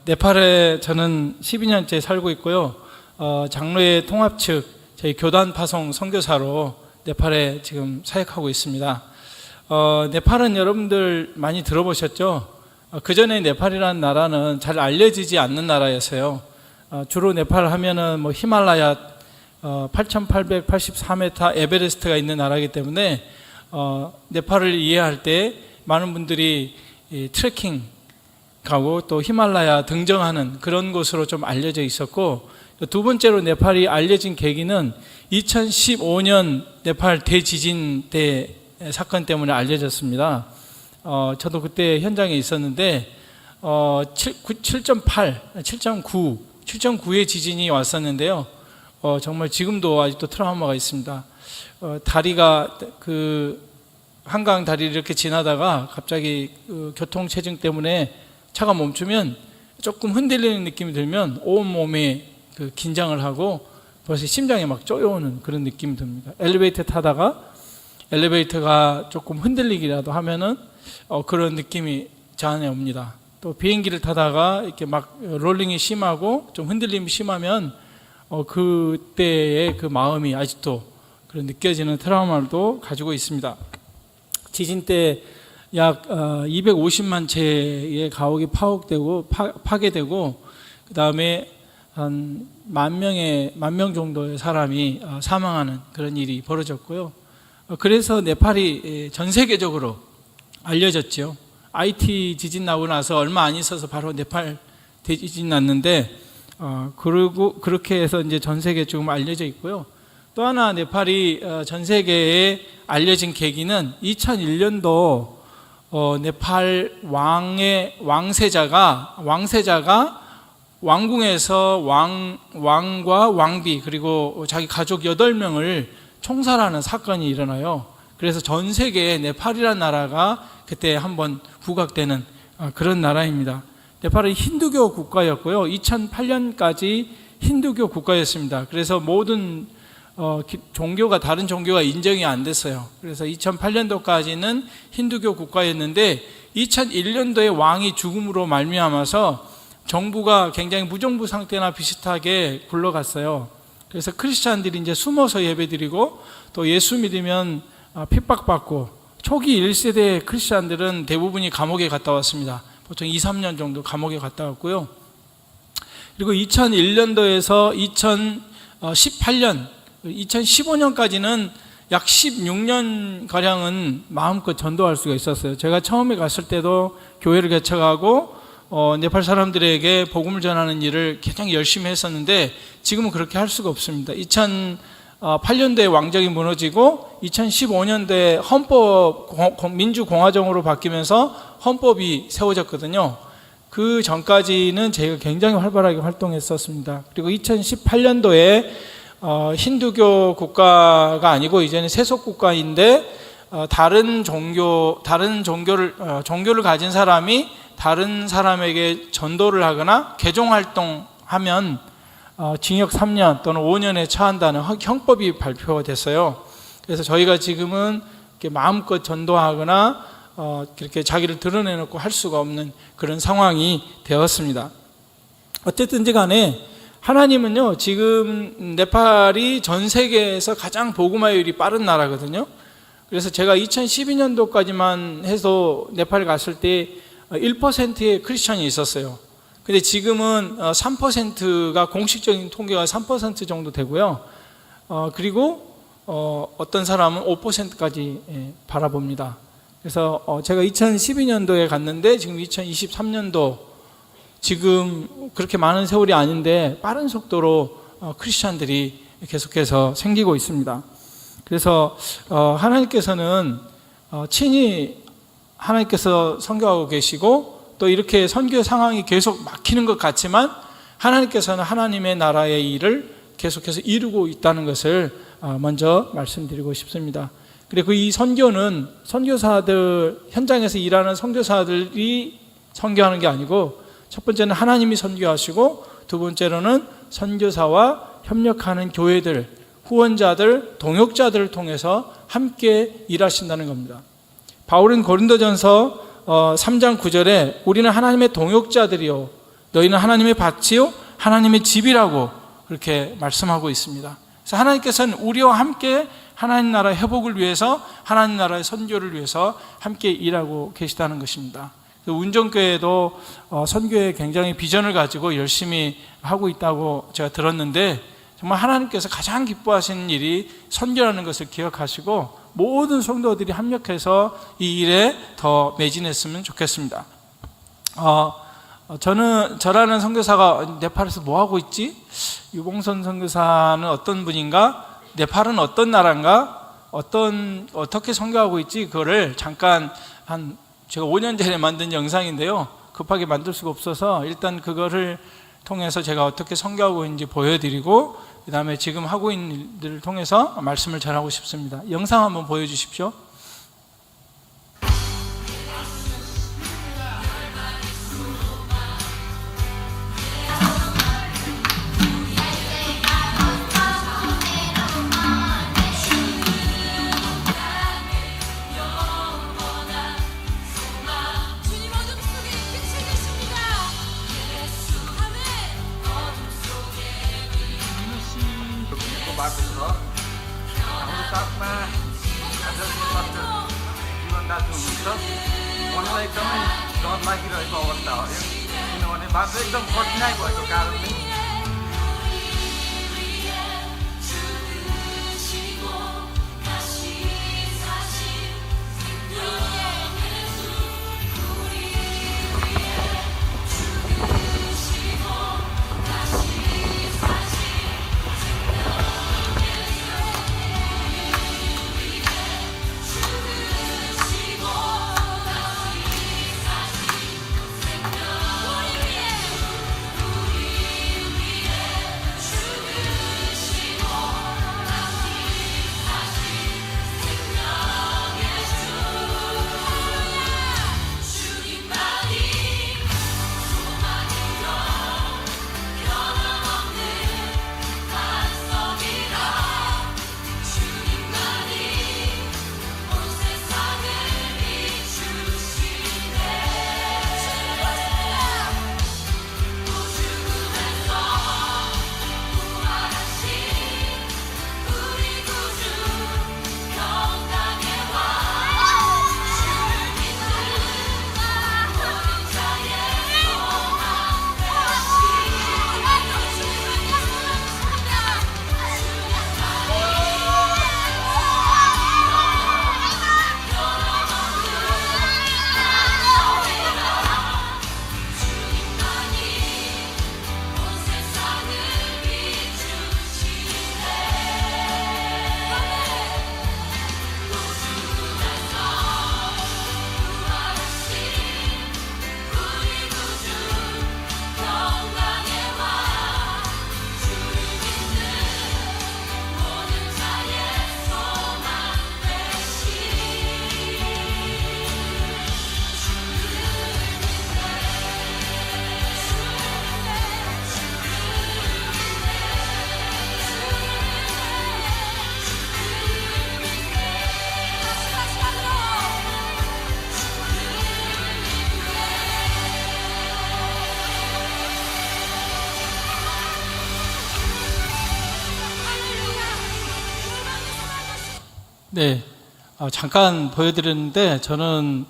네팔에 저는 12년째 살고 있고요. 장로회 통합 측 저희 교단 파송 선교사로 네팔에 지금 사역하고 있습니다. 네팔은 여러분들 많이 들어보셨죠? 그 전에 네팔이라는 나라는 잘 알려지지 않는 나라였어요. 주로 네팔 하면은 뭐 히말라야 8,884m 에베레스트가 있는 나라이기 때문에 네팔을 이해할 때 많은 분들이 트레킹 가고 또 히말라야 등정하는 그런 곳으로 좀 알려져 있었고, 두 번째로 네팔이 알려진 계기는 2015년 네팔 대지진 때 사건 때문에 알려졌습니다. 저도 그때 현장에 있었는데 7.8, 7.9, 7.9의 지진이 왔었는데요. 정말 지금도 아직도 트라우마가 있습니다. 다리가 한강 다리를 이렇게 지나다가 갑자기 교통체증 때문에 차가 멈추면 조금 흔들리는 느낌이 들면 온몸에 긴장을 하고 벌써 심장이 막 쪼여오는 그런 느낌이 듭니다. 엘리베이터 타다가 엘리베이터가 조금 흔들리기라도 하면은 그런 느낌이 저 안에 옵니다. 또 비행기를 타다가 이렇게 막 롤링이 심하고 좀 흔들림이 심하면 그때의 그 마음이 아직도 그런 느껴지는 트라우마도 가지고 있습니다. 지진 때 약 250만 채의 가옥이 파괴되고 그 다음에 한 10,000명 정도의 사람이 사망하는 그런 일이 벌어졌고요. 그래서 네팔이 전 세계적으로 알려졌죠. IT 지진 나고 나서 얼마 안 있어서 바로 네팔 대지진 났는데, 그리고 그렇게 해서 이제 전 세계에 조금 알려져 있고요. 또 하나 네팔이 전 세계에 알려진 계기는 2001년도 네팔 왕세자가 왕궁에서 왕과 왕비 그리고 자기 가족 8명을 총살하는 사건이 일어나요. 그래서 전 세계에 네팔이라는 나라가 그때 한번 부각되는 그런 나라입니다. 네팔은 힌두교 국가였고요. 2008년까지 힌두교 국가였습니다. 그래서 모든 다른 종교가 인정이 안 됐어요. 그래서 2008년도까지는 힌두교 국가였는데 2001년도에 왕이 죽음으로 말미암아서 정부가 굉장히 무정부 상태나 비슷하게 굴러갔어요. 그래서 크리스찬들이 이제 숨어서 예배드리고 또 예수 믿으면 핍박받고, 초기 1세대 크리스찬들은 대부분이 감옥에 갔다 왔습니다. 보통 2, 3년 정도 감옥에 갔다 왔고요. 그리고 2001년도에서 2015년까지는 약 16년가량은 마음껏 전도할 수가 있었어요. 제가 처음에 갔을 때도 교회를 개척하고 네팔 사람들에게 복음을 전하는 일을 굉장히 열심히 했었는데 지금은 그렇게 할 수가 없습니다. 2008년도에 왕정이 무너지고 2015년도에 민주공화정으로 바뀌면서 헌법이 세워졌거든요. 그 전까지는 저희가 굉장히 활발하게 활동했었습니다. 그리고 2018년도에 힌두교 국가가 아니고 이제는 세속 국가인데 다른 종교를 가진 사람이 다른 사람에게 전도를 하거나 개종 활동하면 징역 3년 또는 5년에 처한다는 형법이 발표가 됐어요. 그래서 저희가 지금은 이렇게 마음껏 전도하거나 그렇게 자기를 드러내놓고 할 수가 없는 그런 상황이 되었습니다. 어쨌든지 간에 하나님은요, 지금 네팔이 전 세계에서 가장 복음화율이 빠른 나라거든요. 그래서 제가 2012년도까지만 해서 네팔 갔을 때 1%의 크리스천이 있었어요. 근데 지금은 3%가 공식적인 통계가 3% 정도 되고요. 그리고 어떤 사람은 5%까지 바라봅니다. 그래서 제가 2012년도에 갔는데 지금 2023년도 지금 그렇게 많은 세월이 아닌데 빠른 속도로 크리스천들이 계속해서 생기고 있습니다. 그래서 하나님께서는 친히 하나님께서 선교하고 계시고 또 이렇게 선교 상황이 계속 막히는 것 같지만 하나님께서는 하나님의 나라의 일을 계속해서 이루고 있다는 것을 먼저 말씀드리고 싶습니다. 그리고 이 선교는 선교사들, 현장에서 일하는 선교사들이 선교하는 게 아니고 첫 번째는 하나님이 선교하시고 두 번째로는 선교사와 협력하는 교회들, 후원자들, 동역자들을 통해서 함께 일하신다는 겁니다. 바울은 고린도전서 3장 9절에 우리는 하나님의 동역자들이요 너희는 하나님의 밭이요 하나님의 집이라고 그렇게 말씀하고 있습니다. 그래서 하나님께서는 우리와 함께 하나님 나라의 회복을 위해서 하나님 나라의 선교를 위해서 함께 일하고 계시다는 것입니다. 운정교회도 선교에 굉장히 비전을 가지고 열심히 하고 있다고 제가 들었는데 정말 하나님께서 가장 기뻐하시는 일이 선교라는 것을 기억하시고 모든 성도들이 합력해서 이 일에 더 매진했으면 좋겠습니다. 저라는 선교사가 네팔에서 뭐 하고 있지? 유봉선 선교사는 어떤 분인가? 네팔은 어떤 나라인가? 어떻게 선교하고 있지? 그거를 잠깐 제가 5년 전에 만든 영상인데요. 급하게 만들 수가 없어서 일단 그거를 통해서 제가 어떻게 선교하고 있는지 보여드리고 그 다음에 지금 하고 있는 일들을 통해서 말씀을 전하고 싶습니다. 영상 한번 보여주십시오. उहाँलाई एकदमै डर लागिरहेको अवस्था हो किनभने बाटो एकदम कठिनाइ भएको कारणले 네, 잠깐 보여드렸는데 저는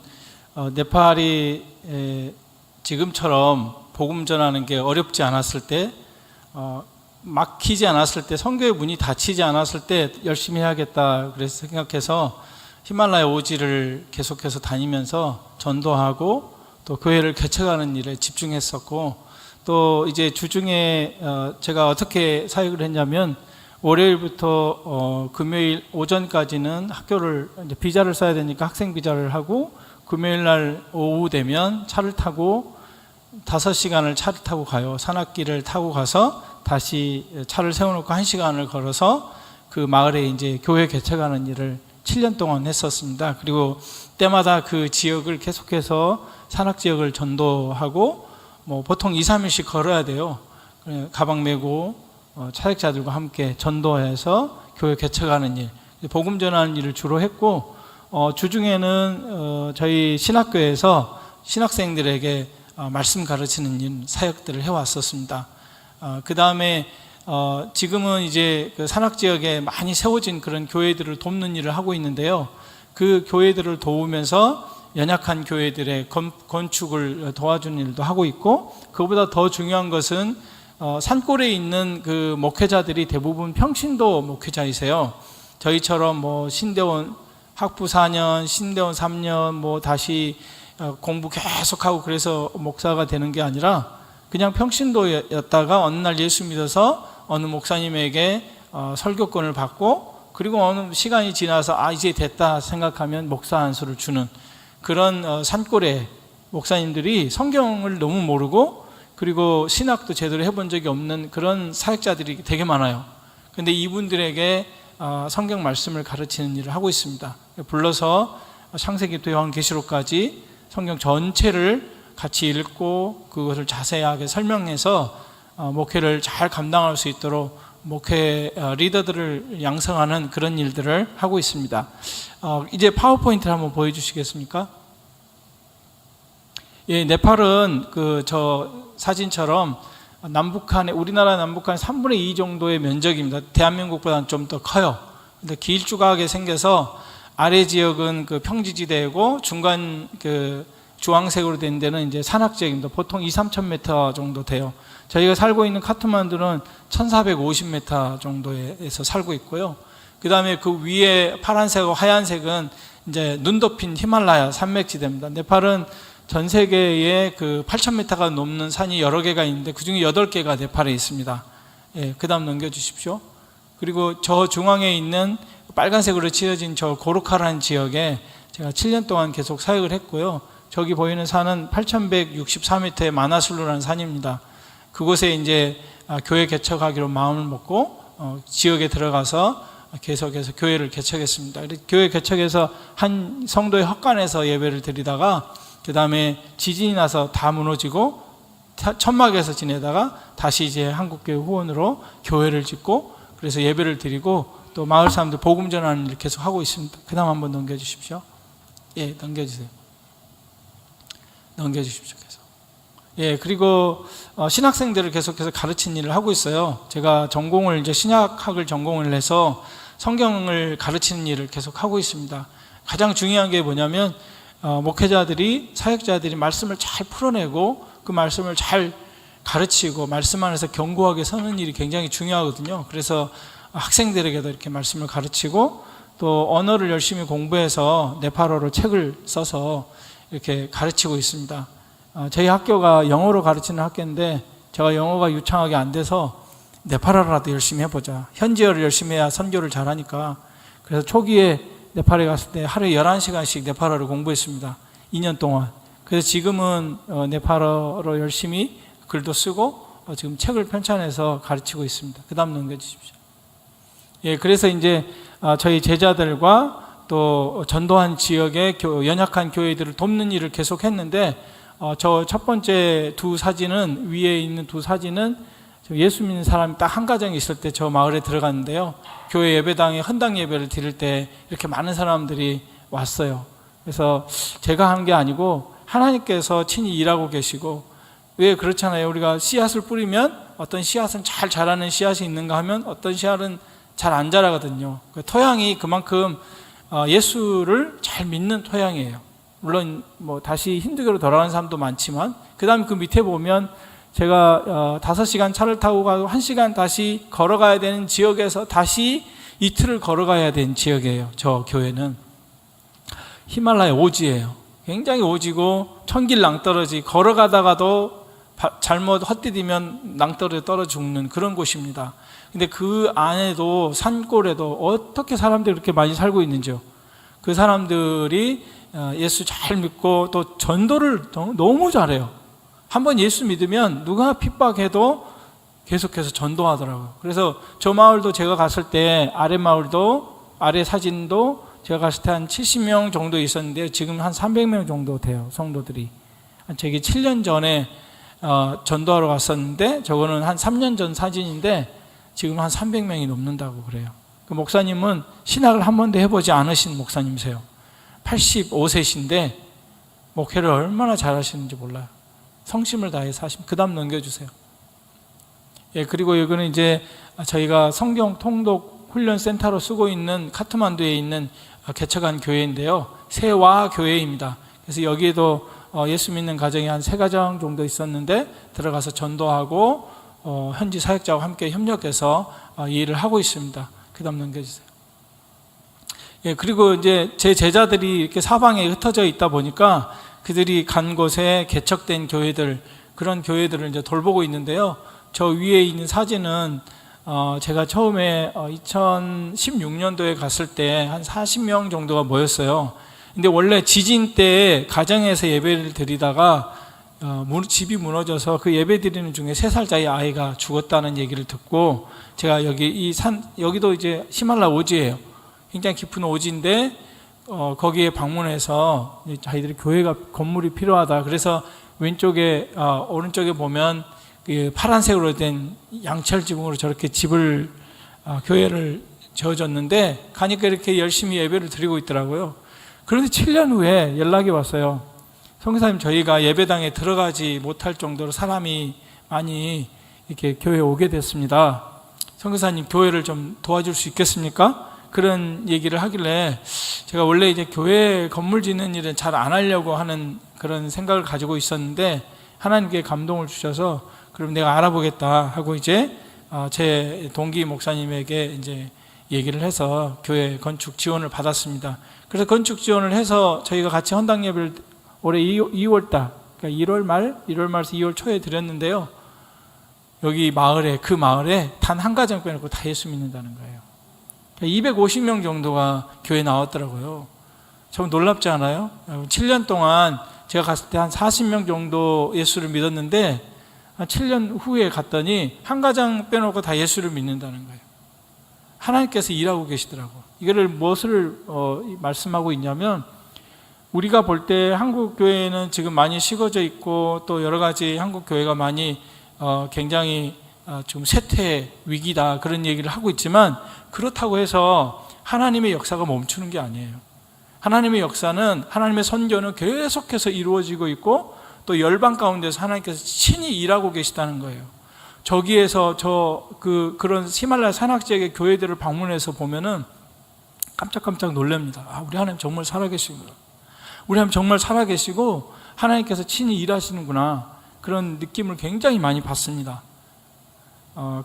네팔이 지금처럼 복음 전하는 게 어렵지 않았을 때, 막히지 않았을 때, 선교의 문이 닫히지 않았을 때 열심히 해야겠다 그래서 생각해서 히말라야 오지를 계속해서 다니면서 전도하고 또 교회를 개척하는 일에 집중했었고, 또 이제 주중에 제가 어떻게 사역을 했냐면 월요일부터 금요일 오전까지는 학교를 이제 비자를 써야 되니까 학생 비자를 하고, 금요일 날 오후 되면 차를 타고 5시간을 차를 타고 가요. 산악길을 타고 가서 다시 차를 세워놓고 1시간을 걸어서 그 마을에 이제 교회 개척하는 일을 7년 동안 했었습니다. 그리고 때마다 그 지역을 계속해서 산악 지역을 전도하고, 뭐 보통 2, 3일씩 걸어야 돼요. 가방 메고 사역자들과 함께 전도해서 교회 개척하는 일, 복음 전하는 일을 주로 했고, 주중에는 저희 신학교에서 신학생들에게 말씀 가르치는 일, 사역들을 해왔었습니다. 그 다음에 지금은 이제 그 산악 지역에 많이 세워진 그런 교회들을 돕는 일을 하고 있는데요. 그 교회들을 도우면서 연약한 교회들의 건축을 도와주는 일도 하고 있고, 그보다 더 중요한 것은 산골에 있는 그 목회자들이 대부분 평신도 목회자이세요. 저희처럼 뭐 신대원 학부 4년, 신대원 3년, 뭐 다시 공부 계속하고 그래서 목사가 되는 게 아니라 그냥 평신도였다가 어느 날 예수 믿어서 어느 목사님에게 설교권을 받고, 그리고 어느 시간이 지나서 이제 됐다 생각하면 목사 안수를 주는 그런 산골의 목사님들이 성경을 너무 모르고, 그리고 신학도 제대로 해본 적이 없는 그런 사역자들이 되게 많아요. 근데 이분들에게 성경 말씀을 가르치는 일을 하고 있습니다. 불러서 창세기부터 요한계시록까지 성경 전체를 같이 읽고 그것을 자세하게 설명해서 목회를 잘 감당할 수 있도록 목회 리더들을 양성하는 그런 일들을 하고 있습니다. 이제 파워포인트를 한번 보여주시겠습니까? 예, 네팔은 저 사진처럼 남북한의, 우리나라 남북한 3분의 2 정도의 면적입니다. 대한민국보다는 좀 더 커요. 근데 길쭉하게 생겨서 아래 지역은 그 평지지대고 중간 그 주황색으로 된 데는 이제 산악지역입니다. 보통 2-3,000m 정도 돼요. 저희가 살고 있는 카트만두는 1,450m 정도에서 살고 있고요. 그 다음에 그 위에 파란색하고 하얀색은 이제 눈 덮인 히말라야 산맥지대입니다. 네팔은 전 세계에 그 8,000m가 넘는 산이 여러 개가 있는데 그 중에 8개가 네팔에 있습니다. 예, 그 다음 넘겨주십시오. 그리고 저 중앙에 있는 빨간색으로 칠해진 저 고르카라는 지역에 제가 7년 동안 계속 사역을 했고요. 저기 보이는 산은 8,164m의 마나슬루라는 산입니다. 그곳에 이제 교회 개척하기로 마음을 먹고 지역에 들어가서 계속해서 교회를 개척했습니다. 교회 개척해서 한 성도의 헛간에서 예배를 드리다가 그 다음에 지진이 나서 다 무너지고 천막에서 지내다가 다시 이제 한국교회 후원으로 교회를 짓고 그래서 예배를 드리고 또 마을 사람들 복음 전하는 일을 계속 하고 있습니다. 그 다음 한번 넘겨주십시오. 예, 넘겨주세요. 넘겨주십시오. 계속. 예, 그리고 신학생들을 계속해서 가르치는 일을 하고 있어요. 제가 전공을 이제 신약학을 전공을 해서 성경을 가르치는 일을 계속 하고 있습니다. 가장 중요한 게 뭐냐면 목회자들이, 사역자들이 말씀을 잘 풀어내고 그 말씀을 잘 가르치고 말씀 안에서 견고하게 서는 일이 굉장히 중요하거든요. 그래서 학생들에게도 이렇게 말씀을 가르치고 또 언어를 열심히 공부해서 네팔어로 책을 써서 이렇게 가르치고 있습니다. 저희 학교가 영어로 가르치는 학교인데 제가 영어가 유창하게 안 돼서 네팔어라도 열심히 해보자. 현지어를 열심히 해야 선교를 잘하니까. 그래서 초기에 네팔에 갔을 때 하루에 11시간씩 네팔어를 공부했습니다. 2년 동안. 그래서 지금은 네팔어로 열심히 글도 쓰고 지금 책을 편찬해서 가르치고 있습니다. 그 다음 넘겨주십시오. 예, 그래서 이제 저희 제자들과 또 전도한 지역의 연약한 교회들을 돕는 일을 계속 했는데 저 첫 번째 두 사진은, 위에 있는 두 사진은 예수 믿는 사람이 딱 한 가정이 있을 때 저 마을에 들어갔는데요. 교회 예배당에 헌당 예배를 드릴 때 이렇게 많은 사람들이 왔어요. 그래서 제가 한 게 아니고 하나님께서 친히 일하고 계시고, 왜 그렇잖아요. 우리가 씨앗을 뿌리면 어떤 씨앗은 잘 자라는 씨앗이 있는가 하면 어떤 씨앗은 잘 안 자라거든요. 토양이 그만큼 예수를 잘 믿는 토양이에요. 물론 뭐 다시 힌두교로 돌아가는 사람도 많지만, 그 다음에 그 밑에 보면 제가 5시간 차를 타고 가고 1시간 다시 걸어가야 되는 지역에서 다시 이틀을 걸어가야 되는 지역이에요. 저 교회는 히말라야 오지예요. 굉장히 오지고 천길 낭떠러지, 걸어가다가도 잘못 헛디디면 낭떠러지 떨어져 죽는 그런 곳입니다. 근데 그 안에도 산골에도 어떻게 사람들이 그렇게 많이 살고 있는지요. 그 사람들이 예수 잘 믿고 또 전도를 너무 잘해요. 한번 예수 믿으면 누가 핍박해도 계속해서 전도하더라고요. 그래서 저 마을도 제가 갔을 때, 아래 마을도, 아래 사진도 제가 갔을 때 한 70명 정도 있었는데 지금 한 300명 정도 돼요, 성도들이. 저기 7년 전에 전도하러 갔었는데 저거는 한 3년 전 사진인데 지금 한 300명이 넘는다고 그래요. 그 목사님은 신학을 한 번도 해보지 않으신 목사님이세요. 85세신데 목회를 얼마나 잘하시는지 몰라요. 성심을 다해서 하시면. 그 다음 넘겨주세요. 예, 그리고 이거는 이제 저희가 성경 통독 훈련 센터로 쓰고 있는 카트만두에 있는 개척한 교회인데요. 세와 교회입니다. 그래서 여기에도 예수 믿는 가정이 한 3가정 정도 있었는데 들어가서 전도하고 현지 사역자와 함께 협력해서 이 일을 하고 있습니다. 그 다음 넘겨주세요. 예, 그리고 이제 제 제자들이 이렇게 사방에 흩어져 있다 보니까 그들이 간 곳에 개척된 교회들, 그런 교회들을 이제 돌보고 있는데요. 저 위에 있는 사진은 제가 처음에 2016년도에 갔을 때 한 40명 정도가 모였어요. 근데 원래 지진 때 가정에서 예배를 드리다가 집이 무너져서 그 예배 드리는 중에 3살짜리 아이가 죽었다는 얘기를 듣고, 제가 여기도 이제 히말라 오지예요. 굉장히 깊은 오지인데 거기에 방문해서 자기들이 교회가 건물이 필요하다. 그래서 왼쪽에 오른쪽에 보면 그 파란색으로 된 양철 지붕으로 저렇게 집을 교회를 지어줬는데 가니까 이렇게 열심히 예배를 드리고 있더라고요. 그런데 7년 후에 연락이 왔어요. 선교사님, 저희가 예배당에 들어가지 못할 정도로 사람이 많이 이렇게 교회에 오게 됐습니다. 선교사님, 교회를 좀 도와줄 수 있겠습니까? 그런 얘기를 하길래 제가 원래 이제 교회 건물 짓는 일은 잘 안 하려고 하는 그런 생각을 가지고 있었는데 하나님께 감동을 주셔서 그럼 내가 알아보겠다 하고 이제 제 동기 목사님에게 이제 얘기를 해서 교회 건축 지원을 받았습니다. 그래서 건축 지원을 해서 저희가 같이 헌당 예배를 올해 2월달, 그러니까 1월 말에서 2월 초에 드렸는데요. 여기 마을에, 그 마을에 단 한 가정 빼놓고 다 예수 믿는다는 거예요. 250명 정도가 교회에 나왔더라고요. 참 놀랍지 않아요? 7년 동안 제가 갔을 때 한 40명 정도 예수를 믿었는데 7년 후에 갔더니 한 가정 빼놓고 다 예수를 믿는다는 거예요. 하나님께서 일하고 계시더라고요. 이거를 무엇을 말씀하고 있냐면, 우리가 볼 때 한국 교회는 지금 많이 식어져 있고 또 여러 가지 한국 교회가 많이 굉장히 좀 쇠퇴 위기다, 그런 얘기를 하고 있지만, 그렇다고 해서 하나님의 역사가 멈추는 게 아니에요. 하나님의 역사는, 하나님의 선교는 계속해서 이루어지고 있고 또 열방 가운데서 하나님께서 친히 일하고 계시다는 거예요. 저기에서 그런 히말라야 산악 지역의 교회들을 방문해서 보면은 깜짝깜짝 놀랍니다. 우리 하나님 정말 살아계시구나. 우리 하나님 정말 살아계시고 하나님께서 친히 일하시는구나, 그런 느낌을 굉장히 많이 받습니다.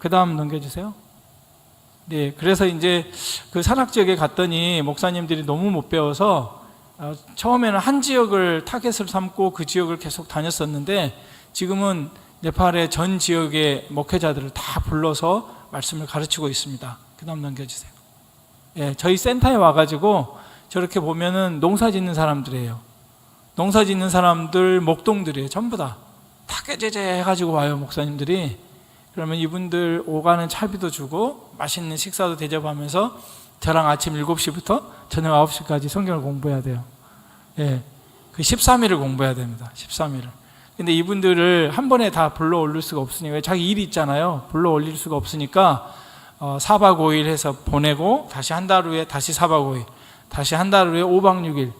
그 다음 넘겨주세요. 네, 그래서 이제 그 산악 지역에 갔더니 목사님들이 너무 못 배워서 처음에는 한 지역을 타겟을 삼고 그 지역을 계속 다녔었는데, 지금은 네팔의 전 지역의 목회자들을 다 불러서 말씀을 가르치고 있습니다. 그 다음 넘겨주세요. 예, 저희 센터에 와가지고 저렇게 보면은 농사 짓는 사람들이에요. 농사 짓는 사람들, 목동들이에요. 전부 다 깨제제 해가지고 와요, 목사님들이. 그러면 이분들 오가는 차비도 주고 맛있는 식사도 대접하면서 저랑 아침 7시부터 저녁 9시까지 성경을 공부해야 돼요. 예, 그 13일을 공부해야 됩니다. 13일을. 근데 이분들을 한 번에 다 불러 올릴 수가 없으니까, 자기 일이 있잖아요. 불러 올릴 수가 없으니까 4박 5일 해서 보내고, 다시 한 달 후에 다시 4박 5일, 다시 한 달 후에 5박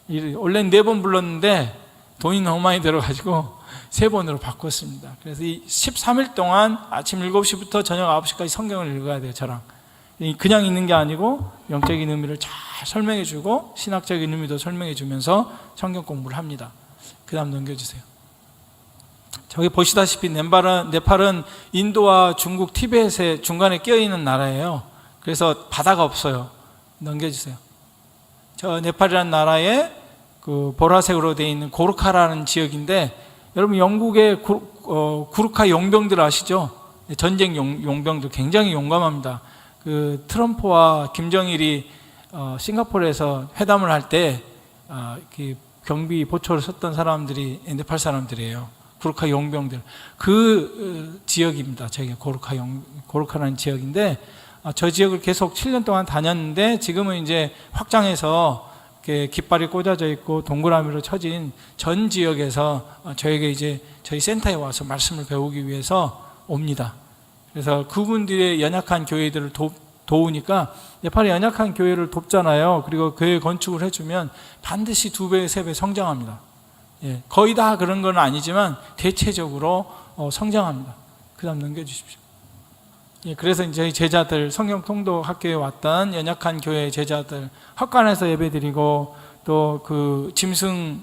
6일. 원래는 4번 불렀는데 돈이 너무 많이 들어가지고 3번으로 바꿨습니다. 그래서 이 13일 동안 아침 7시부터 저녁 9시까지 성경을 읽어야 돼요, 저랑. 그냥 읽는 게 아니고 영적인 의미를 잘 설명해 주고 신학적인 의미도 설명해 주면서 성경 공부를 합니다. 그 다음 넘겨주세요. 저기 보시다시피 네팔은 인도와 중국, 티벳의 중간에 끼어있는 나라예요. 그래서 바다가 없어요. 넘겨주세요. 저 네팔이라는 나라에 그 보라색으로 되어 있는 고르카라는 지역인데, 여러분 영국의 구르카 용병들 아시죠? 전쟁 용병들 굉장히 용감합니다. 그 트럼프와 김정일이 싱가포르에서 회담을 할 때 경비 보초를 섰던 사람들이 네팔 사람들이에요. 고르카 용병들. 그 지역입니다. 저기 고르카라는 지역인데, 저 지역을 계속 7년 동안 다녔는데 지금은 이제 확장해서 이렇게 깃발이 꽂아져 있고 동그라미로 쳐진 전 지역에서 저에게 이제 저희 센터에 와서 말씀을 배우기 위해서 옵니다. 그래서 그분들의 연약한 교회들을 도우니까 네팔의 연약한 교회를 돕잖아요. 그리고 교회 건축을 해주면 반드시 2배, 3배 성장합니다. 예, 거의 다 그런 건 아니지만 대체적으로 성장합니다. 그 다음 넘겨주십시오. 예, 그래서 저희 제자들, 성경 통독 학교에 왔던 연약한 교회 제자들, 헛간에서 예배드리고 또 그 짐승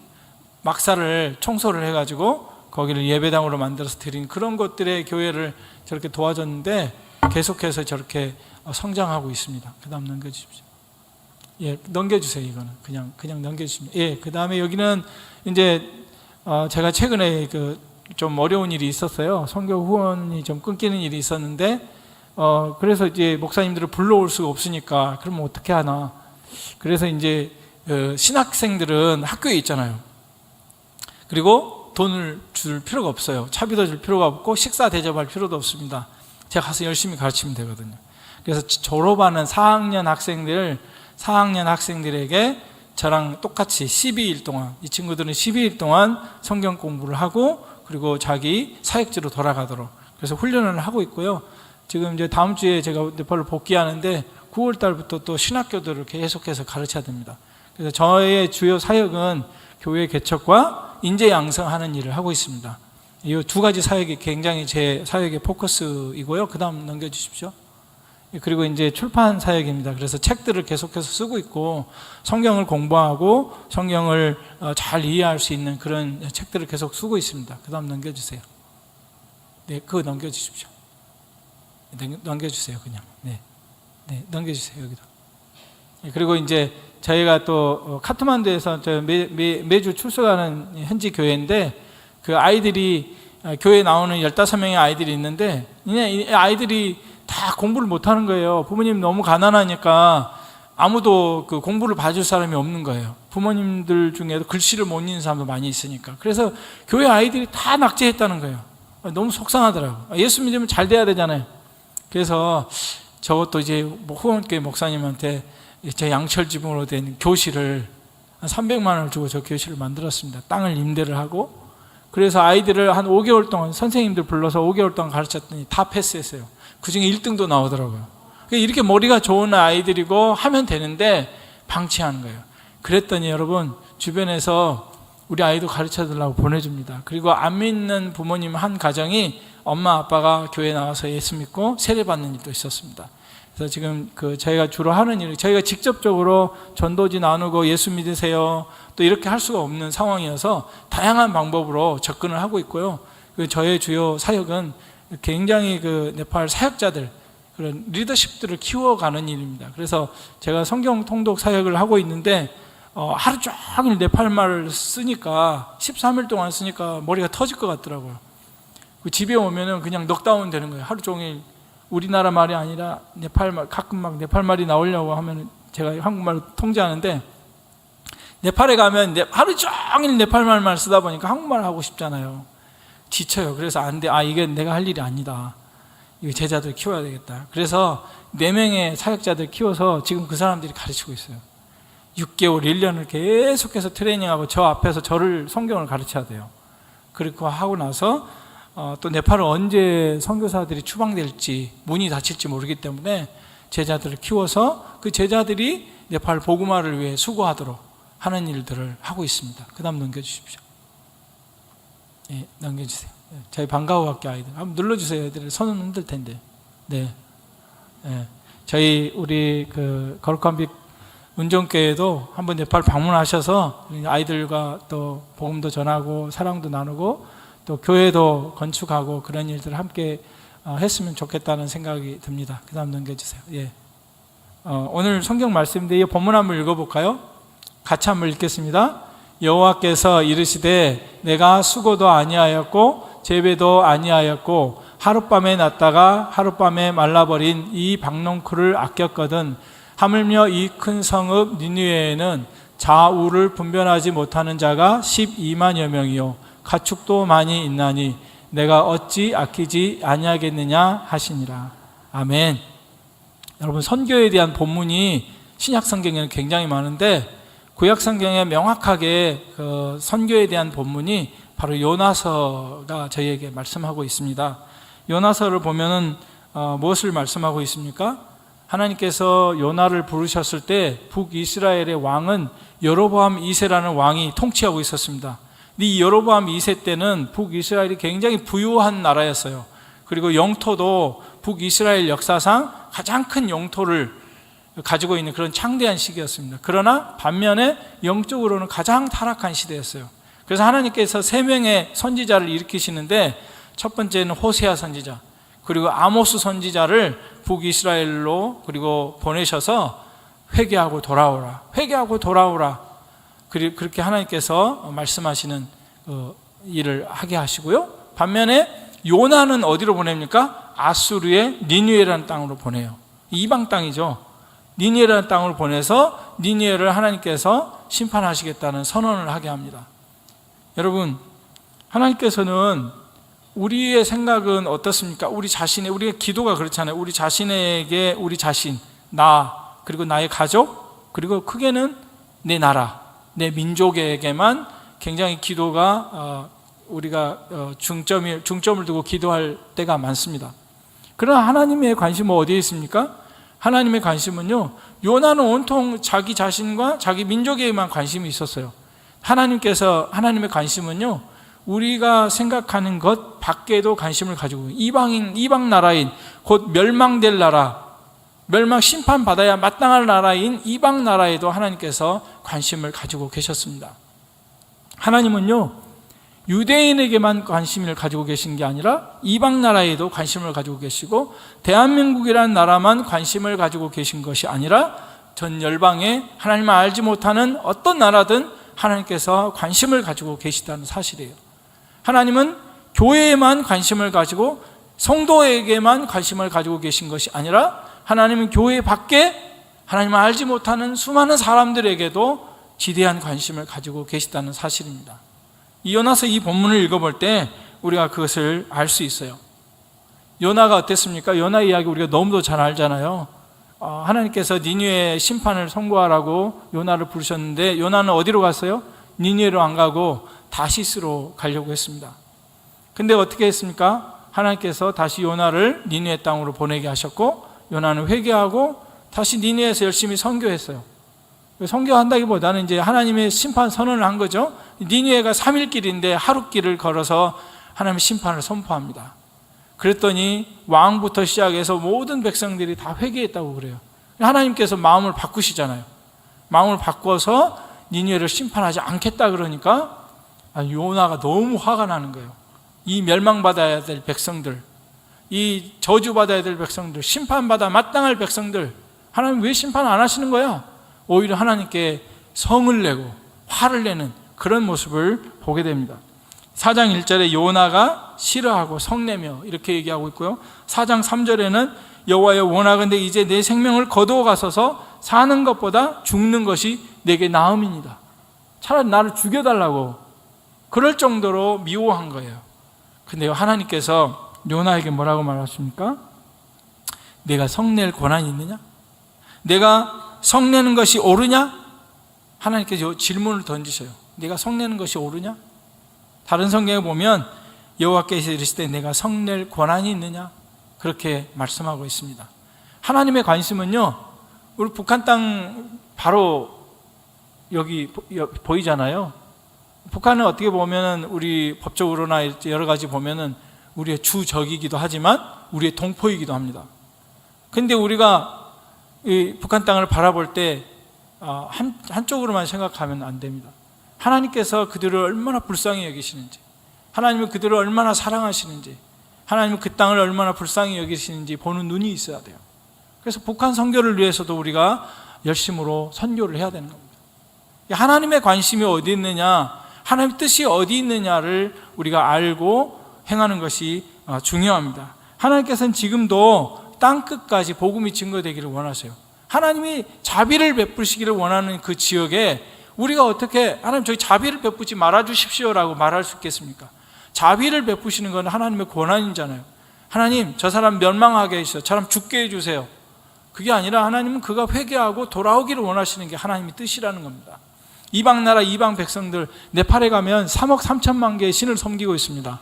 막사를 청소를 해가지고 거기를 예배당으로 만들어서 드린 그런 것들의 교회를 저렇게 도와줬는데 계속해서 저렇게 성장하고 있습니다. 그 다음 넘겨주십시오. 예, 넘겨주세요. 이거는 그냥 넘겨주십니다. 예, 그 다음에 여기는 이제 제가 최근에 좀 어려운 일이 있었어요. 선교 후원이 좀 끊기는 일이 있었는데 그래서 이제 목사님들을 불러올 수가 없으니까 그러면 어떻게 하나. 그래서 이제 신학생들은 학교에 있잖아요. 그리고 돈을 줄 필요가 없어요. 차비도 줄 필요가 없고 식사 대접할 필요도 없습니다. 제가 가서 열심히 가르치면 되거든요. 그래서 졸업하는 4학년 학생들에게 저랑 똑같이 12일 동안, 이 친구들은 12일 동안 성경 공부를 하고 그리고 자기 사역지로 돌아가도록 그래서 훈련을 하고 있고요. 지금 이제 다음 주에 제가 네팔을 복귀하는데 9월 달부터 또 신학교들을 계속해서 가르쳐야 됩니다. 그래서 저의 주요 사역은 교회 개척과 인재 양성하는 일을 하고 있습니다. 이 2가지 사역이 굉장히 제 사역의 포커스이고요. 그 다음 넘겨주십시오. 그리고 이제 출판 사역입니다. 그래서 책들을 계속해서 쓰고 있고 성경을 공부하고 성경을 잘 이해할 수 있는 그런 책들을 계속 쓰고 있습니다. 그 다음 넘겨주세요. 네, 그거 넘겨주십시오. 넘겨주세요. 그냥. 네, 넘겨주세요. 여기도. 그리고 이제 저희가 또 카트만두에서 매주 출석하는 현지 교회인데 그 아이들이 교회에 나오는 15명의 아이들이 있는데 이 아이들이 다 공부를 못하는 거예요. 부모님 너무 가난하니까 아무도 그 공부를 봐줄 사람이 없는 거예요. 부모님들 중에도 글씨를 못 읽는 사람도 많이 있으니까. 그래서 교회 아이들이 다 낙제했다는 거예요. 너무 속상하더라고요. 예수 믿으면 잘 돼야 되잖아요. 그래서 저것도 이제 후원교회 목사님한테 제 양철 지붕으로 된 교실을 한 300만 원을 주고 저 교실을 만들었습니다. 땅을 임대를 하고 그래서 아이들을 한 5개월 동안 선생님들 불러서 5개월 동안 가르쳤더니 다 패스했어요. 그중에 1등도 나오더라고요. 이렇게 머리가 좋은 아이들이고 하면 되는데 방치하는 거예요. 그랬더니 여러분 주변에서 우리 아이도 가르쳐달라고 보내줍니다. 그리고 안 믿는 부모님 한 가정이 엄마 아빠가 교회 나와서 예수 믿고 세례받는 일도 있었습니다. 그래서 지금 저희가 주로 하는 일, 저희가 직접적으로 전도지 나누고 예수 믿으세요 또 이렇게 할 수가 없는 상황이어서 다양한 방법으로 접근을 하고 있고요. 저의 주요 사역은 굉장히 네팔 사역자들 그런 리더십들을 키워가는 일입니다. 그래서 제가 성경 통독 사역을 하고 있는데 하루 종일 네팔 말을 쓰니까 13일 동안 쓰니까 머리가 터질 것 같더라고요. 집에 오면은 그냥 넉다운 되는 거예요. 하루 종일 우리나라 말이 아니라 네팔 말, 가끔 막 네팔 말이 나오려고 하면 제가 한국말로 통제하는데 네팔에 가면 하루 종일 네팔 말만 쓰다 보니까 한국말 하고 싶잖아요. 지쳐요. 그래서 안 돼. 이게 내가 할 일이 아니다. 이거 제자들 키워야 되겠다. 그래서 4명의 사역자들 키워서 지금 그 사람들이 가르치고 있어요. 6개월, 1년을 계속해서 트레이닝하고 저 앞에서 저를 성경을 가르쳐야 돼요. 그리고 하고 나서 또 네팔은 언제 선교사들이 추방될지 문이 닫힐지 모르기 때문에 제자들을 키워서 그 제자들이 네팔 복음화를 위해 수고하도록 하는 일들을 하고 있습니다. 그 다음 넘겨주십시오. 예, 넘겨주세요. 저희 방과후학교 아이들 한번 눌러주세요. 애들 손은 흔들 텐데. 네, 저희 우리 거룩한 빛 운정교회도 한번 네팔 방문하셔서 아이들과 또 복음도 전하고 사랑도 나누고 또 교회도 건축하고 그런 일들을 함께 했으면 좋겠다는 생각이 듭니다. 그 다음 넘겨주세요. 예. 오늘 성경 말씀인데 이 본문 한번 읽어볼까요? 같이 한번 읽겠습니다. 여호와께서 이르시되 내가 수고도 아니하였고 재배도 아니하였고 하룻밤에 났다가 하룻밤에 말라버린 이 박농쿨을 아꼈거든 하물며 이 큰 성읍 니느웨에는 좌우를 분별하지 못하는 자가 12만여 명이요 가축도 많이 있나니 내가 어찌 아끼지 아니하겠느냐 하시니라. 아멘. 여러분 선교에 대한 본문이 신약 성경에는 굉장히 많은데 구약 성경에 명확하게 선교에 대한 본문이 바로 요나서가 저희에게 말씀하고 있습니다. 요나서를 보면은 무엇을 말씀하고 있습니까? 하나님께서 요나를 부르셨을 때 북이스라엘의 왕은 여로보암 2세라는 왕이 통치하고 있었습니다. 이 여로보암 2세 때는 북이스라엘이 굉장히 부유한 나라였어요. 그리고 영토도 북이스라엘 역사상 가장 큰 영토를 가지고 있는 그런 창대한 시기였습니다. 그러나 반면에 영적으로는 가장 타락한 시대였어요. 그래서 하나님께서 3명의 선지자를 일으키시는데 첫 번째는 호세아 선지자, 그리고 아모스 선지자를 북이스라엘로 그리고 보내셔서 회개하고 돌아오라, 회개하고 돌아오라, 그렇게 하나님께서 말씀하시는 일을 하게 하시고요. 반면에 요나는 어디로 보냅니까? 아수르의 니느웨라는 땅으로 보내요. 이방 땅이죠. 니느웨라는 땅으로 보내서 니느웨를 하나님께서 심판하시겠다는 선언을 하게 합니다. 여러분, 하나님께서는 우리의 생각은 어떻습니까? 우리의 기도가 그렇잖아요. 우리 자신에게 우리 자신, 나, 그리고 나의 가족, 그리고 크게는 내 나라, 내 민족에게만 굉장히 기도가 우리가 중점을 두고 기도할 때가 많습니다. 그러나 하나님의 관심은 어디에 있습니까? 하나님의 관심은요, 요나는 온통 자기 자신과 자기 민족에만 관심이 있었어요. 하나님의 관심은요, 우리가 생각하는 것 밖에도 관심을 가지고 이방 나라인 곧 멸망될 나라, 멸망 심판받아야 마땅할 나라인 이방 나라에도 하나님께서 관심을 가지고 계셨습니다. 하나님은요, 유대인에게만 관심을 가지고 계신 게 아니라 이방 나라에도 관심을 가지고 계시고, 대한민국이라는 나라만 관심을 가지고 계신 것이 아니라 전 열방에 하나님을 알지 못하는 어떤 나라든 하나님께서 관심을 가지고 계시다는 사실이에요. 하나님은 교회에만 관심을 가지고 성도에게만 관심을 가지고 계신 것이 아니라 하나님은 교회 밖에 하나님을 알지 못하는 수많은 사람들에게도 지대한 관심을 가지고 계시다는 사실입니다. 요나서 이 본문을 읽어볼 때 우리가 그것을 알 수 있어요. 요나가 어땠습니까? 요나 이야기 우리가 너무도 잘 알잖아요. 하나님께서 니느웨 심판을 선고하라고 요나를 부르셨는데 요나는 어디로 갔어요? 니느웨로 안 가고 다시스로 가려고 했습니다. 근데 어떻게 했습니까? 하나님께서 다시 요나를 니느웨 땅으로 보내게 하셨고, 요나는 회개하고 다시 니느웨에서 열심히 선교했어요. 선교한다기보다는 이제 하나님의 심판 선언을 한 거죠. 니느웨가 3일 길인데 하루 길을 걸어서 하나님의 심판을 선포합니다. 그랬더니 왕부터 시작해서 모든 백성들이 다 회개했다고 그래요. 하나님께서 마음을 바꾸시잖아요. 마음을 바꿔서 니느웨를 심판하지 않겠다 그러니까 요나가 너무 화가 나는 거예요. 이 멸망받아야 될 백성들, 이 저주받아야 될 백성들, 심판받아 마땅할 백성들, 하나님 왜 심판 안 하시는 거야? 오히려 하나님께 성을 내고 화를 내는 그런 모습을 보게 됩니다. 4장 1절에 요나가 싫어하고 성내며 이렇게 얘기하고 있고요. 4장 3절에는 여호와여 원하건대 이제 내 생명을 거두어 가소서, 사는 것보다 죽는 것이 내게 나음이니이다. 차라리 나를 죽여달라고 그럴 정도로 미워한 거예요. 근데 하나님께서 요나에게 뭐라고 말하십니까? 내가 성낼 권한이 있느냐? 내가 성내는 것이 옳으냐? 하나님께서 질문을 던지셔요. 내가 성내는 것이 옳으냐? 다른 성경에 보면 여호와께서 이르시되 내가 성낼 권한이 있느냐? 그렇게 말씀하고 있습니다. 하나님의 관심은요, 우리 북한 땅 바로 여기 보이잖아요. 북한은 어떻게 보면은 우리 법적으로나 여러 가지 보면은 우리의 주적이기도 하지만 우리의 동포이기도 합니다. 근데 우리가 이 북한 땅을 바라볼 때 한쪽으로만 생각하면 안 됩니다. 하나님께서 그들을 얼마나 불쌍히 여기시는지, 하나님은 그들을 얼마나 사랑하시는지, 하나님은 그 땅을 얼마나 불쌍히 여기시는지 보는 눈이 있어야 돼요. 그래서 북한 선교를 위해서도 우리가 열심으로 선교를 해야 되는 겁니다. 하나님의 관심이 어디 있느냐, 하나님의 뜻이 어디 있느냐를 우리가 알고 행하는 것이 중요합니다. 하나님께서는 지금도 땅끝까지 복음이 증거되기를 원하세요. 하나님이 자비를 베푸시기를 원하는 그 지역에 우리가 어떻게 하나님 저희 자비를 베푸지 말아주십시오라고 말할 수 있겠습니까? 자비를 베푸시는 건 하나님의 권한이잖아요. 하나님 저 사람 멸망하게 해주세요. 저 사람 죽게 해주세요. 그게 아니라 하나님은 그가 회개하고 돌아오기를 원하시는 게 하나님의 뜻이라는 겁니다. 이방 나라 이방 백성들, 네팔에 가면 3억 3천만 개의 신을 섬기고 있습니다.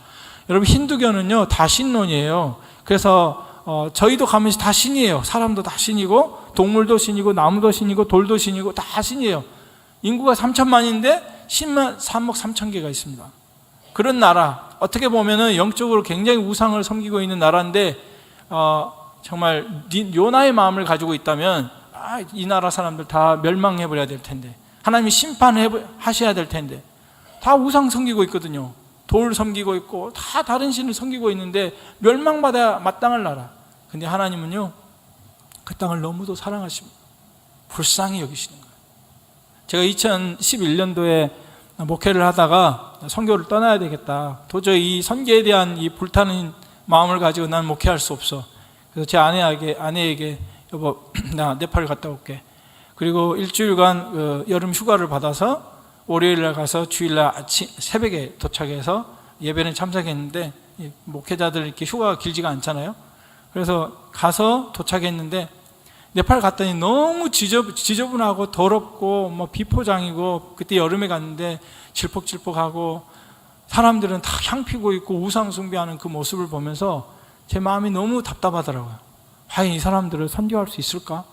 여러분 힌두교는요 다신론이에요. 그래서 저희도 가면서 다 신이에요. 사람도 다 신이고 동물도 신이고 나무도 신이고 돌도 신이고 다 신이에요. 인구가 3천만인데 10만 3억 3천 개가 있습니다. 그런 나라, 어떻게 보면은 영적으로 굉장히 우상을 섬기고 있는 나라인데 정말 요나의 마음을 가지고 있다면 이 나라 사람들 다 멸망해버려야 될 텐데, 하나님이 심판하셔야 될 텐데, 다 우상 섬기고 있거든요. 돌 섬기고 있고 다 다른 신을 섬기고 있는데 멸망받아야 마땅할 나라. 근데 하나님은요, 그 땅을 너무도 사랑하십니다. 불쌍히 여기시는 거예요. 제가 2011년도에 목회를 하다가 선교를 떠나야 되겠다. 도저히 이 선교에 대한 이 불타는 마음을 가지고 난 목회할 수 없어. 그래서 제 아내에게 여보, 나 네팔 갔다 올게. 그리고 일주일간 여름 휴가를 받아서 월요일날 가서 주일날 새벽에 도착해서 예배는 참석했는데, 목회자들 이렇게 휴가가 길지가 않잖아요. 그래서 가서 도착했는데 네팔 갔더니 너무 지저분하고 더럽고 뭐 비포장이고, 그때 여름에 갔는데 질퍽질퍽하고 사람들은 다 향 피고 있고 우상 숭배하는 그 모습을 보면서 제 마음이 너무 답답하더라고요. 과연 이 사람들을 선교할 수 있을까?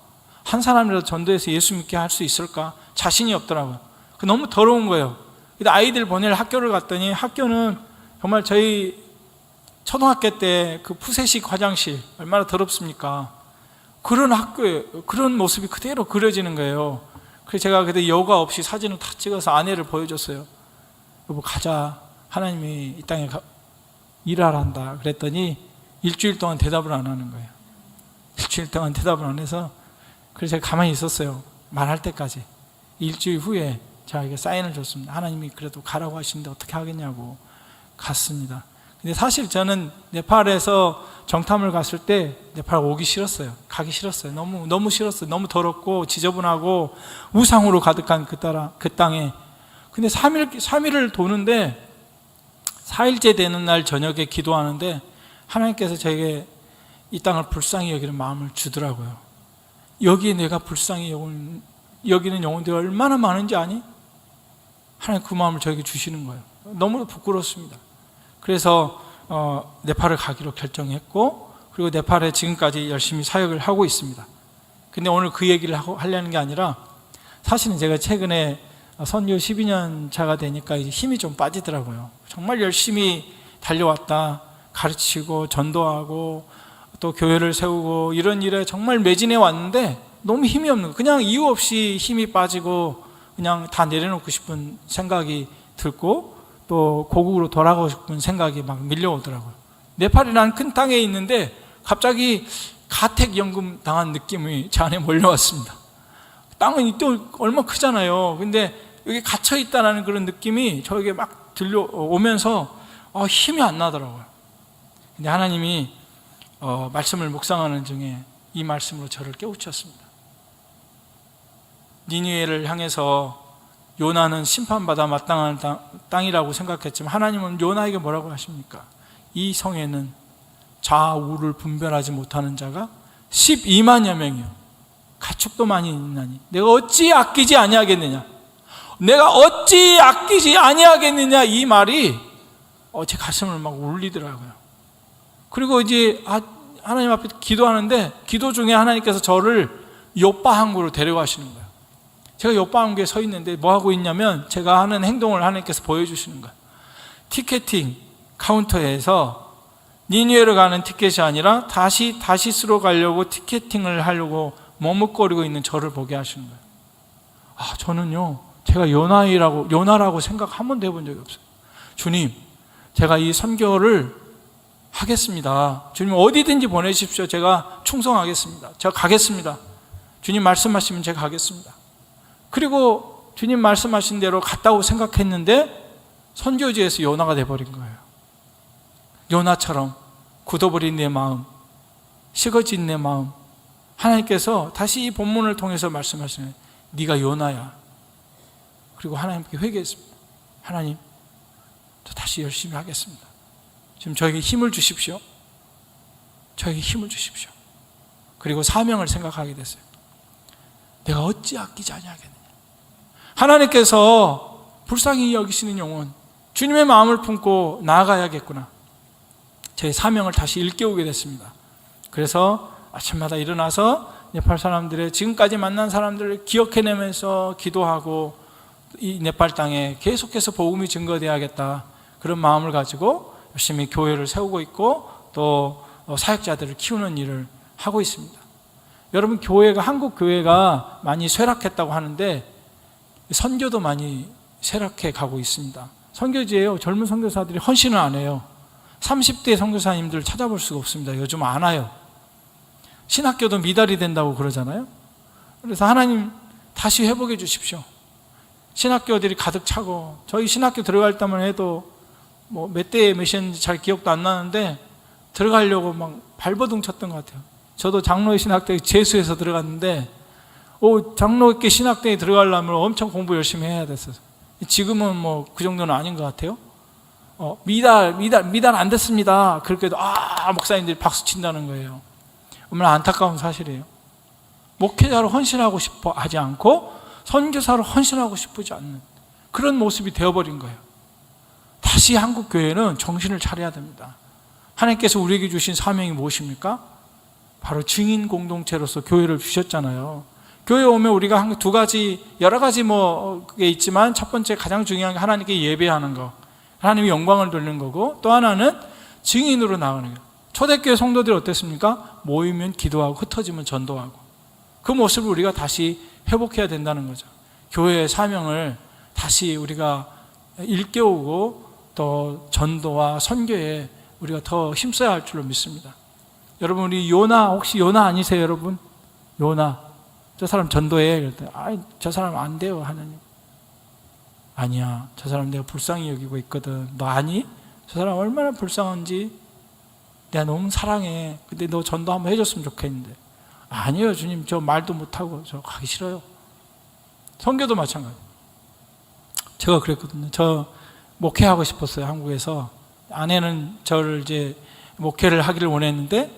한 사람이라도 전도해서 예수 믿게 할 수 있을까? 자신이 없더라고요. 너무 더러운 거예요. 아이들 보낼 학교를 갔더니 학교는 정말 저희 초등학교 때 그 푸세식 화장실 얼마나 더럽습니까? 그런 학교에 그런 모습이 그대로 그려지는 거예요. 그래서 제가 그때 여과 없이 사진을 다 찍어서 아내를 보여줬어요. 여보, 가자. 하나님이 이 땅에 일하란다. 그랬더니 일주일 동안 대답을 안 하는 거예요. 일주일 동안 대답을 안 해서, 그래서 제가 가만히 있었어요. 말할 때까지. 일주일 후에 제가 사인을 줬습니다. 하나님이 그래도 가라고 하시는데 어떻게 하겠냐고. 갔습니다. 근데 사실 저는 네팔에서 정탐을 갔을 때 네팔 오기 싫었어요. 가기 싫었어요. 너무 싫었어요. 너무 더럽고 지저분하고 우상으로 가득한 그 땅에. 근데 3일을 도는데 4일째 되는 날 저녁에 기도하는데 하나님께서 저에게 이 땅을 불쌍히 여기는 마음을 주더라고요. 여기에 내가 불쌍히 여기는 영혼들이 얼마나 많은지 아니? 하나님 그 마음을 저에게 주시는 거예요. 너무 부끄럽습니다. 그래서 네팔을 가기로 결정했고, 그리고 네팔에 지금까지 열심히 사역을 하고 있습니다. 근데 오늘 그 얘기를 하려는 게 아니라, 사실은 제가 최근에 선교 12년 차가 되니까 이제 힘이 좀 빠지더라고요. 정말 열심히 달려왔다. 가르치고 전도하고 또 교회를 세우고 이런 일에 정말 매진해 왔는데 너무 힘이 없는 거예요. 그냥 이유 없이 힘이 빠지고 그냥 다 내려놓고 싶은 생각이 들고, 또 고국으로 돌아가고 싶은 생각이 막 밀려오더라고요. 네팔이라는 큰 땅에 있는데 갑자기 가택연금 당한 느낌이 제 안에 몰려왔습니다. 땅은 또 얼마 크잖아요. 근데 여기 갇혀 있다는 그런 느낌이 저에게 막 들려오면서 힘이 안 나더라고요. 근데 하나님이 말씀을 묵상하는 중에 이 말씀으로 저를 깨우쳤습니다. 니느웨를 향해서 요나는 심판받아 마땅한 땅이라고 생각했지만 하나님은 요나에게 뭐라고 하십니까? 이 성에는 좌우를 분별하지 못하는 자가 12만여 명이요, 가축도 많이 있나니 내가 어찌 아끼지 아니하겠느냐, 내가 어찌 아끼지 아니하겠느냐, 이 말이 제 가슴을 막 울리더라고요. 그리고 이제 하나님 앞에 기도하는데 기도 중에 하나님께서 저를 요빠 항구로 데려가시는 거예요. 제가 요빠 항구에 서 있는데 뭐 하고 있냐면 제가 하는 행동을 하나님께서 보여주시는 거예요. 티켓팅 카운터에서 니느웨로 가는 티켓이 아니라 다시스로 가려고 티켓팅을 하려고 머뭇거리고 있는 저를 보게 하시는 거예요. 저는요, 제가 요나라고 생각 한 번도 해본 적이 없어요. 주님, 제가 이 선교를 하겠습니다. 주님 어디든지 보내십시오. 제가 충성하겠습니다. 제가 가겠습니다. 주님 말씀하시면 제가 가겠습니다. 그리고 주님 말씀하신 대로 갔다고 생각했는데 선교지에서 요나가 돼버린 거예요. 요나처럼 굳어버린 내 마음, 식어진 내 마음, 하나님께서 다시 이 본문을 통해서 말씀하시는, 네가 요나야. 그리고 하나님께 회개했습니다. 하나님, 저 다시 열심히 하겠습니다. 지금 저에게 힘을 주십시오. 저에게 힘을 주십시오. 그리고 사명을 생각하게 됐어요. 내가 어찌 아끼지 아니하겠느냐. 하나님께서 불쌍히 여기시는 영혼, 주님의 마음을 품고 나아가야겠구나. 제 사명을 다시 일깨우게 됐습니다. 그래서 아침마다 일어나서 네팔 사람들의 지금까지 만난 사람들을 기억해내면서 기도하고 이 네팔 땅에 계속해서 복음이 증거되어야겠다, 그런 마음을 가지고 열심히 교회를 세우고 있고 또 사역자들을 키우는 일을 하고 있습니다. 여러분, 교회가, 한국 교회가 많이 쇠락했다고 하는데 선교도 많이 쇠락해 가고 있습니다. 선교지에요. 젊은 선교사들이 헌신을 안 해요. 30대 선교사님들 찾아볼 수가 없습니다. 요즘 안 와요. 신학교도 미달이 된다고 그러잖아요. 그래서 하나님 다시 회복해 주십시오. 신학교들이 가득 차고, 저희 신학교 들어갈 때만 해도 뭐 몇 대에 몇이었는지 잘 기억도 안 나는데 들어가려고 막 발버둥 쳤던 것 같아요. 저도 장로의 신학대에 재수해서 들어갔는데 장로교 신학대에 들어가려면 엄청 공부 열심히 해야 됐어요. 지금은 뭐 그 정도는 아닌 것 같아요. 미달 안 됐습니다. 그렇게도 목사님들이 박수 친다는 거예요. 얼마나 안타까운 사실이에요. 목회자로 헌신하고 싶어 하지 않고 선교사로 헌신하고 싶지 않는 그런 모습이 되어버린 거예요. 다시 한국 교회는 정신을 차려야 됩니다. 하나님께서 우리에게 주신 사명이 무엇입니까? 바로 증인 공동체로서 교회를 주셨잖아요. 교회 오면 우리가 두 가지, 여러 가지 그게 있지만, 첫 번째 가장 중요한 게 하나님께 예배하는 거, 하나님의 영광을 돌리는 거고, 또 하나는 증인으로 나가는 거예요. 초대교회 성도들이 어땠습니까? 모이면 기도하고 흩어지면 전도하고, 그 모습을 우리가 다시 회복해야 된다는 거죠. 교회의 사명을 다시 우리가 일깨우고 또 전도와 선교에 우리가 더 힘써야 할 줄로 믿습니다. 여러분, 우리 요나, 혹시 요나 아니세요, 여러분? 요나, 저 사람 전도해. 그랬더니 저 사람 안 돼요, 하나님. 아니야, 저 사람 내가 불쌍히 여기고 있거든. 너 아니? 저 사람 얼마나 불쌍한지 내가 너무 사랑해. 근데 너 전도 한번 해줬으면 좋겠는데. 아니요, 주님, 저 말도 못하고 저 가기 싫어요. 선교도 마찬가지. 제가 그랬거든요. 저 목회하고 싶었어요, 한국에서. 아내는 저를 이제 목회를 하기를 원했는데,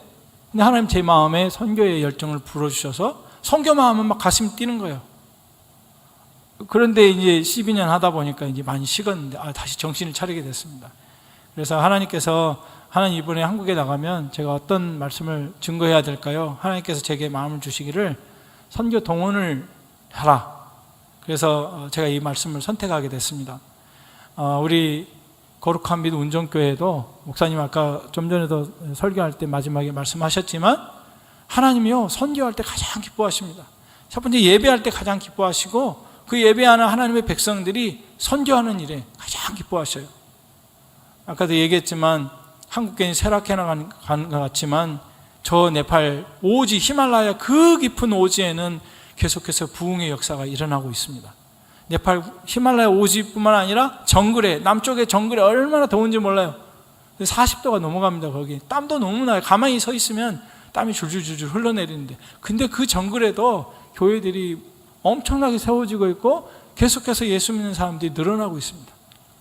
근데 하나님 제 마음에 선교의 열정을 불어주셔서 선교만 하면 막 가슴이 뛰는 거예요. 그런데 이제 12년 하다 보니까 이제 많이 식었는데 다시 정신을 차리게 됐습니다. 그래서 하나님께서, 하나님 이번에 한국에 나가면 제가 어떤 말씀을 증거해야 될까요? 하나님께서 제게 마음을 주시기를 선교 동원을 하라. 그래서 제가 이 말씀을 선택하게 됐습니다. 우리 거룩한 빛 운정교회도 목사님 아까 좀 전에도 설교할 때 마지막에 말씀하셨지만, 하나님이요 선교할 때 가장 기뻐하십니다. 첫 번째 예배할 때 가장 기뻐하시고, 그 예배하는 하나님의 백성들이 선교하는 일에 가장 기뻐하셔요. 아까도 얘기했지만 한국교회는 쇠락해 나간 것 같지만, 저 네팔 오지, 히말라야 그 깊은 오지에는 계속해서 부흥의 역사가 일어나고 있습니다. 네팔 히말라야 오지뿐만 아니라 정글에, 남쪽의 정글에 얼마나 더운지 몰라요. 40도가 넘어갑니다. 거기 땀도 너무 나요. 가만히 서 있으면 땀이 줄줄줄줄 흘러내리는데, 근데 그 정글에도 교회들이 엄청나게 세워지고 있고 계속해서 예수 믿는 사람들이 늘어나고 있습니다.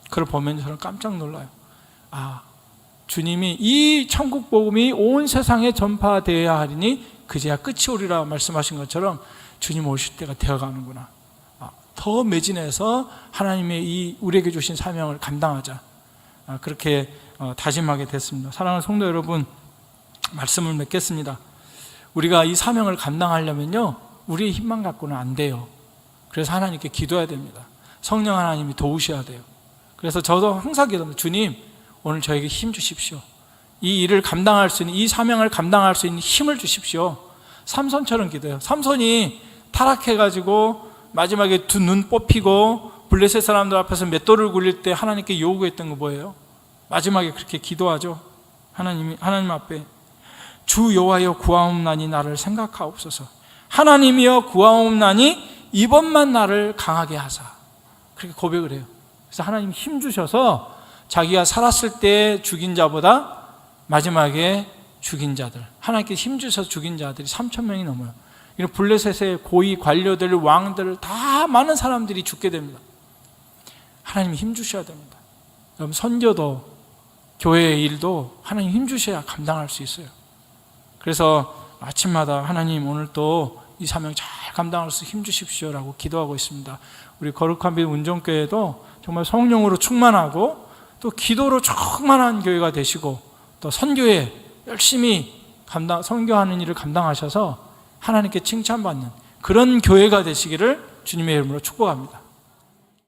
그걸 보면 저는 깜짝 놀라요. 주님이 이 천국 복음이 온 세상에 전파되어야 하리니 그제야 끝이 오리라 말씀하신 것처럼 주님 오실 때가 되어가는구나. 더 매진해서 하나님의 이 우리에게 주신 사명을 감당하자. 그렇게 다짐하게 됐습니다. 사랑하는 성도 여러분, 말씀을 맺겠습니다. 우리가 이 사명을 감당하려면요, 우리의 힘만 갖고는 안 돼요. 그래서 하나님께 기도해야 됩니다. 성령 하나님이 도우셔야 돼요. 그래서 저도 항상 기도합니다. 주님, 오늘 저에게 힘 주십시오. 이 일을 감당할 수 있는, 이 사명을 감당할 수 있는 힘을 주십시오. 삼손처럼 기도해요. 삼손이 타락해가지고 마지막에 두 눈 뽑히고 블레셋 사람들 앞에서 맷돌을 굴릴 때 하나님께 요구했던 거 뭐예요? 마지막에 그렇게 기도하죠. 하나님 앞에 주 여호와여 구하옵나니 나를 생각하옵소서. 하나님이여 구하옵나니 이번만 나를 강하게 하사. 그렇게 고백을 해요. 그래서 하나님 힘 주셔서 자기가 살았을 때 죽인 자보다 마지막에 죽인 자들, 하나님께 힘 주셔서 죽인 자들이 3,000명이 넘어요. 이런 블레셋의 고위 관료들, 왕들 다 많은 사람들이 죽게 됩니다. 하나님 힘 주셔야 됩니다. 그럼 선교도 교회의 일도 하나님 힘 주셔야 감당할 수 있어요. 그래서 아침마다 하나님 오늘 또 이 사명 잘 감당할 수 힘 주십시오라고 기도하고 있습니다. 우리 거룩한 빛 운정교회도 정말 성령으로 충만하고 또 기도로 충만한 교회가 되시고 또 선교에 열심히 선교하는 일을 감당하셔서 하나님께 칭찬받는 그런 교회가 되시기를 주님의 이름으로 축복합니다.